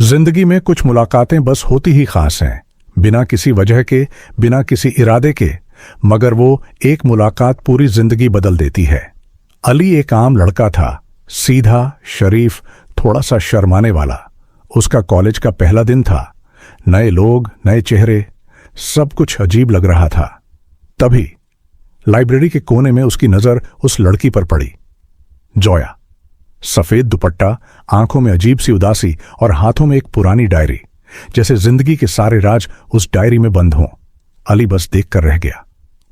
जिंदगी में कुछ मुलाकातें बस होती ही खास हैं, बिना किसी वजह के, बिना किसी इरादे के, मगर वो एक मुलाकात पूरी जिंदगी बदल देती है। अली एक आम लड़का था, सीधा, शरीफ, थोड़ा सा शर्माने वाला। उसका कॉलेज का पहला दिन था। नए लोग, नए चेहरे, सब कुछ अजीब लग रहा था। तभी लाइब्रेरी के कोने में उसकी नजर उस लड़की पर पड़ी, जोया। सफेद दुपट्टा, आंखों में अजीब सी उदासी और हाथों में एक पुरानी डायरी, जैसे जिंदगी के सारे राज उस डायरी में बंद हों। अली बस देखकर रह गया।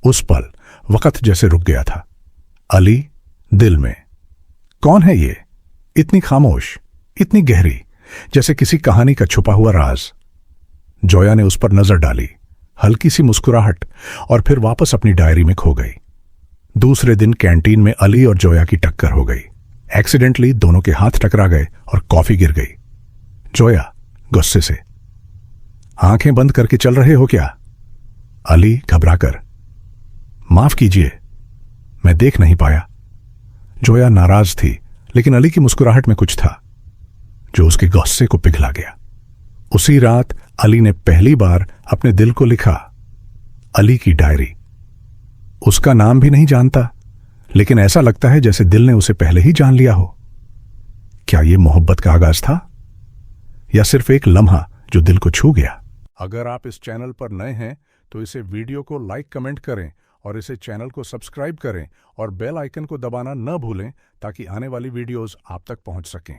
उस पल वक्त जैसे रुक गया था। अली दिल में, कौन है ये? इतनी खामोश, इतनी गहरी, जैसे किसी कहानी का छुपा हुआ राज। जोया ने उस पर नजर डाली, हल्की सी मुस्कुराहट, और फिर वापस अपनी डायरी में खो गई। दूसरे दिन कैंटीन में अली और जोया की टक्कर हो गई। एक्सीडेंटली दोनों के हाथ टकरा गए और कॉफी गिर गई। जोया गुस्से से, आंखें बंद करके चल रहे हो क्या? अली घबराकर, माफ कीजिए, मैं देख नहीं पाया। जोया नाराज थी, लेकिन अली की मुस्कुराहट में कुछ था जो उसके गुस्से को पिघला गया। उसी रात अली ने पहली बार अपने दिल को लिखा। अली की डायरी। उसका नाम भी नहीं जानता, लेकिन ऐसा लगता है जैसे दिल ने उसे पहले ही जान लिया हो। क्या यह मोहब्बत का आगाज था, या सिर्फ एक लम्हा जो दिल को छू गया? अगर आप इस चैनल पर नए हैं तो इसे वीडियो को लाइक, कमेंट करें और इसे चैनल को सब्सक्राइब करें और बेल आइकन को दबाना न भूलें ताकि आने वाली वीडियोस आप तक पहुंच सकें।